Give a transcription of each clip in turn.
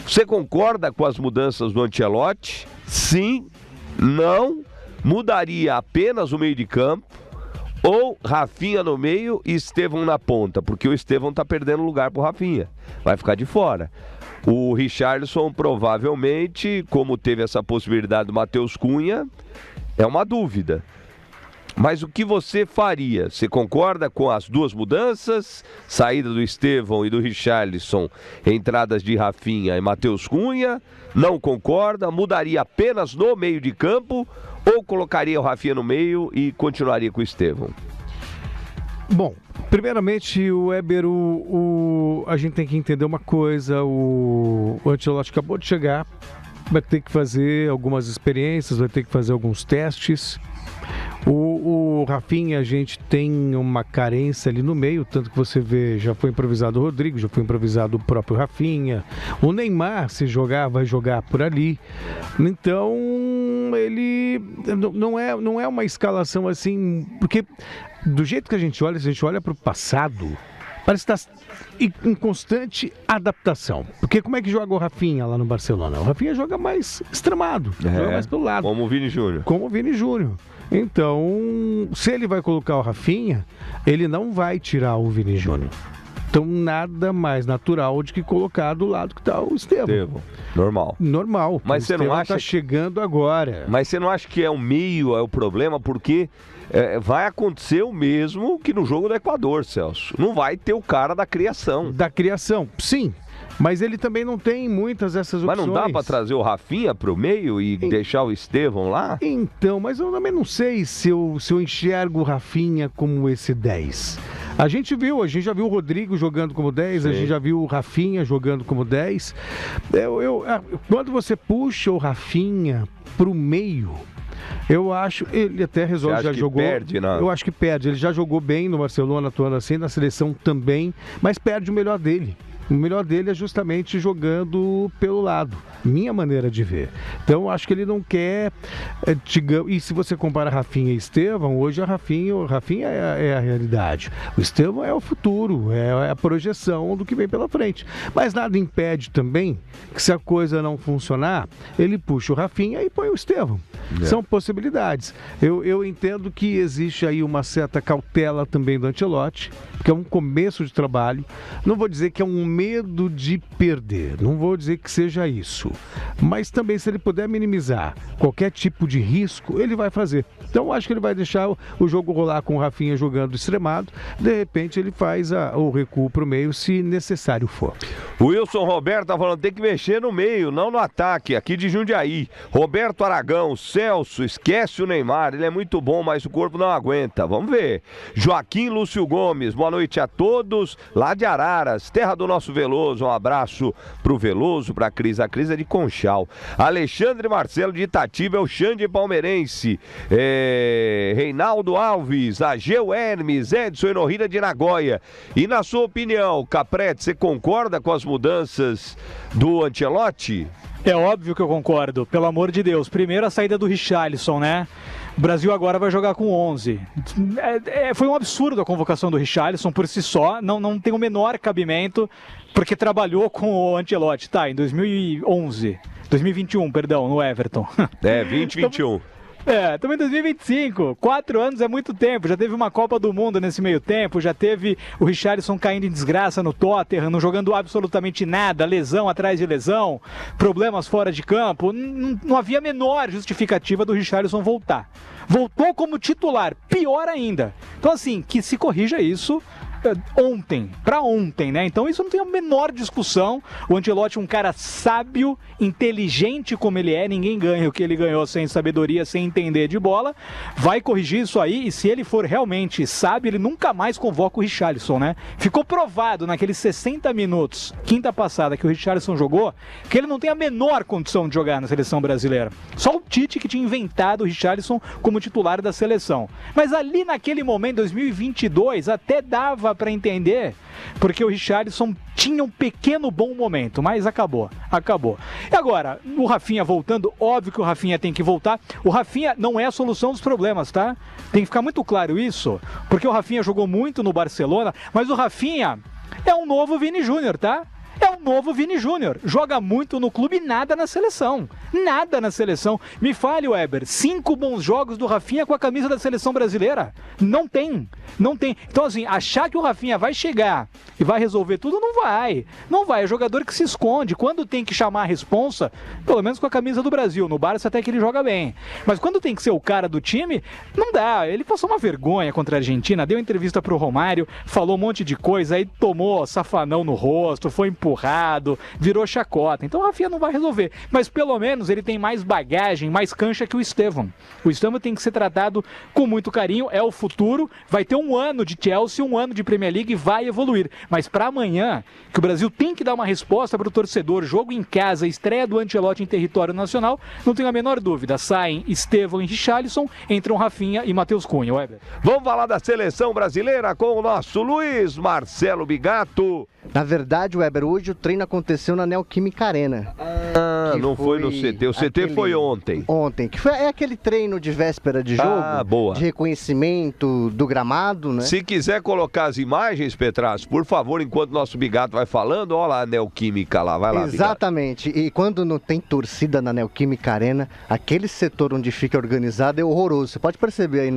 Você concorda com as mudanças do Ancelotti? Sim, não, mudaria apenas o meio de campo, ou Rafinha no meio e Estevão na ponta, porque o Estevão tá perdendo lugar pro Rafinha, vai ficar de fora. O Richarlison provavelmente, como teve essa possibilidade do Matheus Cunha, é uma dúvida. Mas o que você faria? Você concorda com as duas mudanças? Saída do Estevão e do Richarlison, entradas de Rafinha e Matheus Cunha? Não concorda? Mudaria apenas no meio de campo? Ou colocaria o Rafinha no meio e continuaria com o Estevão? Bom, primeiramente, o Weber, a gente tem que entender uma coisa. O Ancelotti acabou de chegar, vai ter que fazer algumas experiências, vai ter que fazer alguns testes. O Rafinha, a gente tem uma carência ali no meio, tanto que você vê, já foi improvisado o Rodrigo, já foi improvisado o próprio Rafinha. O Neymar, se jogar, vai jogar por ali. Então, ele não é uma escalação assim, porque do jeito que a gente olha para o passado, parece estar em constante adaptação. Porque como é que joga o Rafinha lá no Barcelona? O Rafinha joga mais extremado, joga mais pelo lado. Como o Vini Júnior. Como o Vini Júnior. Então, se ele vai colocar o Rafinha, ele não vai tirar o Vini Júnior. Então, nada mais natural de que colocar do lado que está o Estevão. Normal. Mas você não acha está chegando agora. Mas você não acha que é o meio é o problema? Porque vai acontecer o mesmo que no jogo do Equador, Celso. Não vai ter o cara da criação. Da criação, sim. Mas ele também não tem muitas dessas opções. Mas não dá para trazer o Rafinha pro meio e deixar o Estevão lá? Então, mas eu também não sei se eu enxergo o Rafinha como esse 10. A gente já viu o Rodrigo jogando como 10, a gente já viu o Rafinha jogando como 10. Quando você puxa o Rafinha pro meio, eu acho, ele até resolve, já jogou. Perde, não? Eu acho que perde. Ele já jogou bem no Barcelona, atuando assim, na seleção também, mas perde o melhor dele. O melhor dele é justamente jogando pelo lado, minha maneira de ver. Então, acho que ele não quer... E se você compara Rafinha e Estevão, hoje o Rafinha é a realidade. O Estevão é o futuro, é a projeção do que vem pela frente. Mas nada impede também que, se a coisa não funcionar, ele puxa o Rafinha e põe o Estevão. São possibilidades. Eu entendo que existe aí uma certa cautela também do Ancelotti, porque é um começo de trabalho. Não vou dizer que é um medo de perder, não vou dizer que seja isso, mas também, se ele puder minimizar qualquer tipo de risco, ele vai fazer. Então acho que ele vai deixar o jogo rolar com o Rafinha jogando extremado, de repente ele faz o recuo para o meio se necessário for. O Wilson Roberto tá falando, tem que mexer no meio, não no ataque, aqui de Jundiaí. Roberto Aragão, Celso, esquece o Neymar, ele é muito bom, mas o corpo não aguenta, vamos ver. Joaquim Lúcio Gomes, boa noite a todos, lá de Araras, terra do nosso Veloso, um abraço pro Veloso, pra Cris, a Cris é de Conchal. Alexandre Marcelo de Itatiba, é o Xande palmeirense, Reinaldo Alves, Ageu Hermes, Edson Enorrida de Nagoya. E na sua opinião, Caprete, você concorda com as mudanças do Ancelotti? É óbvio que eu concordo, pelo amor de Deus. Primeiro a saída do Richarlison, né? O Brasil agora vai jogar com 11. Foi um absurdo a convocação do Richarlison por si só, não tem o menor cabimento, porque trabalhou com o Ancelotti, em 2021, perdão, no Everton. 2021. Estamos em 2025, 4 anos é muito tempo, já teve uma Copa do Mundo nesse meio tempo, já teve o Richarlison caindo em desgraça no Tottenham, não jogando absolutamente nada, lesão atrás de lesão, problemas fora de campo, não havia a menor justificativa do Richarlison voltar. Voltou como titular, pior ainda. Então assim, que se corrija isso ontem, né? Então isso não tem a menor discussão. O Ancelotti é um cara sábio, inteligente como ele é, ninguém ganha o que ele ganhou sem sabedoria, sem entender de bola. Vai corrigir isso aí e, se ele for realmente sábio, ele nunca mais convoca o Richarlison, né? Ficou provado naqueles 60 minutos, quinta passada, que o Richarlison jogou, que ele não tem a menor condição de jogar na seleção brasileira. Só o Tite que tinha inventado o Richarlison como titular da seleção. Mas ali naquele momento, 2022, até dava para entender, porque o Richarlison tinha um pequeno bom momento, mas acabou. E agora, o Rafinha voltando, óbvio que o Rafinha tem que voltar. O Rafinha não é a solução dos problemas, tá? Tem que ficar muito claro isso, porque o Rafinha jogou muito no Barcelona, mas o Rafinha é um novo Vini Júnior, tá? É o novo Vini Júnior. Joga muito no clube e nada na seleção. Nada na seleção. Me fale, Weber, 5 bons jogos do Rafinha com a camisa da seleção brasileira? Não tem. Não tem. Então, assim, achar que o Rafinha vai chegar e vai resolver tudo, não vai. Não vai. É jogador que se esconde. Quando tem que chamar a responsa, pelo menos com a camisa do Brasil. No Barça até que ele joga bem. Mas quando tem que ser o cara do time, não dá. Ele passou uma vergonha contra a Argentina, deu entrevista pro Romário, falou um monte de coisa, aí tomou safanão no rosto, foi empurrado, virou chacota. Então o Rafinha não vai resolver. Mas pelo menos ele tem mais bagagem, mais cancha que o Estevão. O Estevão tem que ser tratado com muito carinho, é o futuro, vai ter um ano de Chelsea, um ano de Premier League e vai evoluir. Mas para amanhã, que o Brasil tem que dar uma resposta para o torcedor, jogo em casa, estreia do Ancelotti em território nacional, não tenho a menor dúvida, saem Estevão e Richarlison, entram Rafinha e Matheus Cunha. Weber. Vamos falar da seleção brasileira com o nosso Luiz Marcelo Bigato. Na verdade, Weber, hoje o treino aconteceu na Neoquímica Arena. Não foi no CT. O CT foi ontem. Ontem, que é aquele treino de véspera de jogo, boa. De reconhecimento do gramado, né? Se quiser colocar as imagens, Petrazzo, por favor, enquanto nosso Bigato vai falando, olha lá a Neoquímica lá, vai lá, Exatamente, Bigato. E quando não tem torcida na Neoquímica Arena, aquele setor onde fica organizado é horroroso. Você pode perceber aí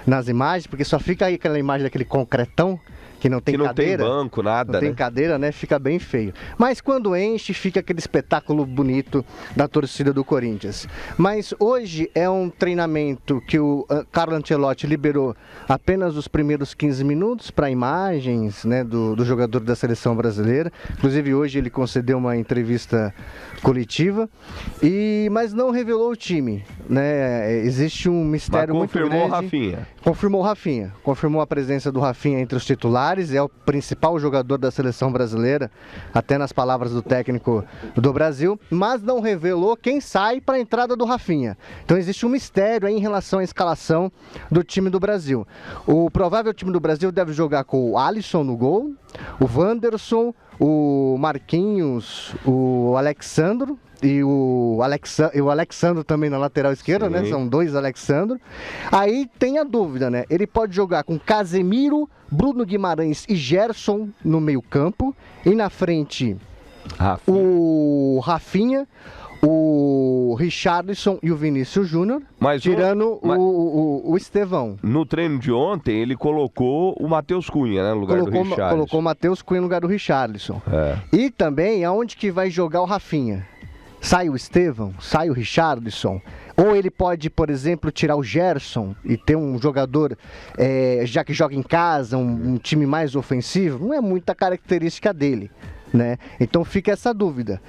nas imagens, porque só fica aí aquela imagem daquele concretão, que não tem cadeira. Não tem banco, nada, não tem cadeira, né? Fica bem feio. Mas quando enche, fica aquele espetáculo bonito da torcida do Corinthians. Mas hoje é um treinamento que o Carlo Ancelotti liberou apenas os primeiros 15 minutos para imagens, né, do jogador da seleção brasileira. Inclusive hoje ele concedeu uma entrevista coletiva, mas não revelou o time, né? Existe um mistério muito grande. Confirmou o Rafinha. Confirmou o Rafinha. Confirmou a presença do Rafinha entre os titulares. É o principal jogador da seleção brasileira, até nas palavras do técnico do Brasil, mas não revelou quem sai para a entrada do Rafinha. Então existe um mistério aí em relação à escalação do time do Brasil. O provável time do Brasil deve jogar com o Alisson no gol, o Wanderson, o Marquinhos, o Alexandro e o Alexandro também na lateral esquerda, né? São 2 Alexandro. Aí tem a dúvida, né? Ele pode jogar com Casemiro, Bruno Guimarães e Gerson no meio campo. E na frente, o Rafinha, o Richarlison e o Vinícius Júnior, tirando o Estevão. No treino de ontem, ele colocou o Matheus Cunha, né, no lugar do Richarlison. Colocou o Matheus Cunha no lugar do Richarlison. E também, aonde que vai jogar o Rafinha? Sai o Estevão, sai o Richarlison, ou ele pode, por exemplo, tirar o Gerson e ter um jogador, já que joga em casa, um time mais ofensivo, não é muita característica dele, né? Então fica essa dúvida,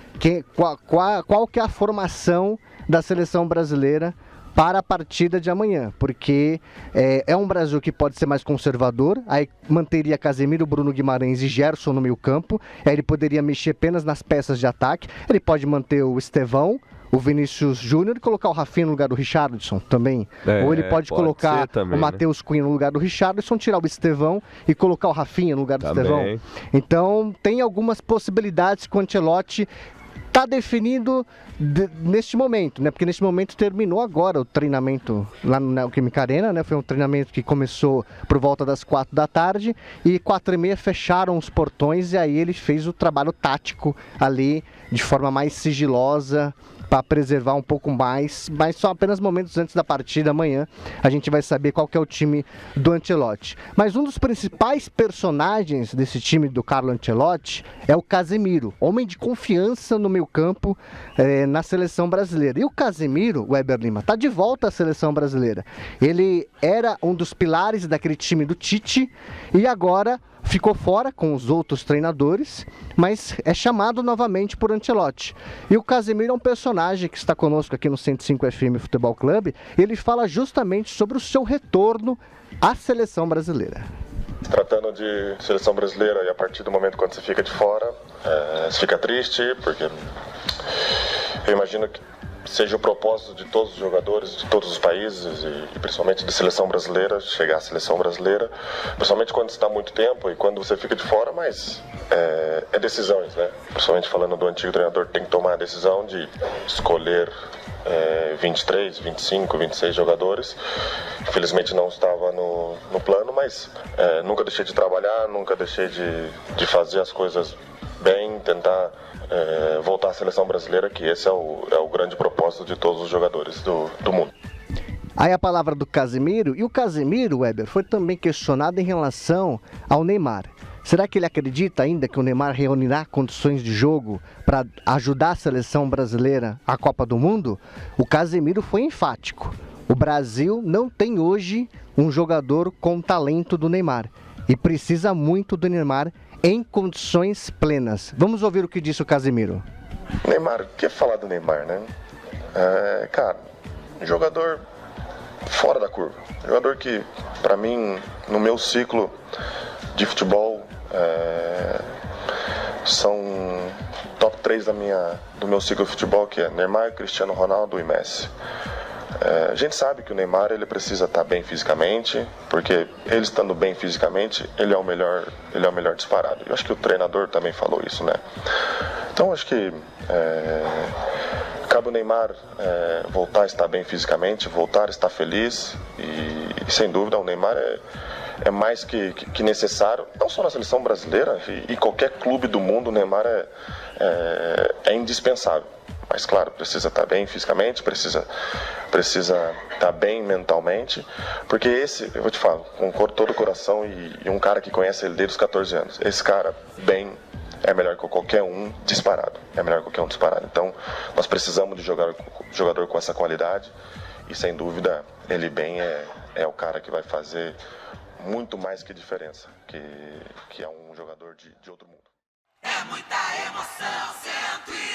qual que é a formação da seleção brasileira para a partida de amanhã, porque é um Brasil que pode ser mais conservador, aí manteria Casemiro, Bruno Guimarães e Gerson no meio campo, aí ele poderia mexer apenas nas peças de ataque, ele pode manter o Estevão, o Vinícius Júnior e colocar o Rafinha no lugar do Richarlison também, ou ele pode colocar também, o Matheus Cunha no lugar do Richarlison, tirar o Estevão e colocar o Rafinha no lugar do Estevão. Então tem algumas possibilidades que o Ancelotti está definido neste momento, né? Porque neste momento terminou agora o treinamento lá no Neoquímica Arena, né? Foi um treinamento que começou por volta das 4 da tarde e 4h30 fecharam os portões e aí ele fez o trabalho tático ali de forma mais sigilosa para preservar um pouco mais, mas só apenas momentos antes da partida amanhã a gente vai saber qual que é o time do Ancelotti. Mas um dos principais personagens desse time do Carlo Ancelotti é o Casemiro, homem de confiança no meio campo na seleção brasileira. E o Casemiro, o Weber Lima, está de volta à seleção brasileira. Ele era um dos pilares daquele time do Tite e agora ficou fora com os outros treinadores, mas é chamado novamente por Ancelotti. E o Casemiro é um personagem que está conosco aqui no 105 FM Futebol Clube. Ele fala justamente sobre o seu retorno à seleção brasileira. Tratando de seleção brasileira, e a partir do momento quando você fica de fora, você fica triste, porque eu imagino que seja o propósito de todos os jogadores, de todos os países e principalmente da seleção brasileira, chegar à seleção brasileira, principalmente quando está há muito tempo e quando você fica de fora, mas é decisões, né? Principalmente falando do antigo treinador, tem que tomar a decisão de escolher 23, 25, 26 jogadores. Infelizmente não estava no plano, mas nunca deixei de trabalhar, nunca deixei de fazer as coisas bem, tentar voltar à seleção brasileira, que esse é o grande propósito de todos os jogadores do mundo. Aí a palavra do Casemiro, e o Casemiro, Weber, foi também questionado em relação ao Neymar. Será que ele acredita ainda que o Neymar reunirá condições de jogo para ajudar a seleção brasileira à Copa do Mundo? O Casemiro foi enfático. O Brasil não tem hoje um jogador com o talento do Neymar e precisa muito do Neymar em condições plenas. Vamos ouvir o que disse o Casemiro. Neymar, o que falar do Neymar, né? Cara, jogador fora da curva. Jogador que, para mim, no meu ciclo de futebol, são top 3 do meu ciclo de futebol, que é Neymar, Cristiano Ronaldo e Messi. A gente sabe que o Neymar ele precisa estar bem fisicamente, porque ele estando bem fisicamente, ele é o melhor disparado. Eu acho que o treinador também falou isso, né? Então acho que cabe o Neymar voltar a estar bem fisicamente, voltar a estar feliz e sem dúvida o Neymar é mais que necessário, não só na seleção brasileira e qualquer clube do mundo. O Neymar é indispensável. Mas claro, precisa estar bem fisicamente, precisa estar bem mentalmente, porque eu vou te falar, com todo o coração e um cara que conhece ele desde os 14 anos, esse cara bem é melhor que qualquer um disparado, Então nós precisamos de jogador com essa qualidade e sem dúvida ele bem é o cara que vai fazer muito mais que diferença, que é um jogador de outro mundo. É muita emoção, 101.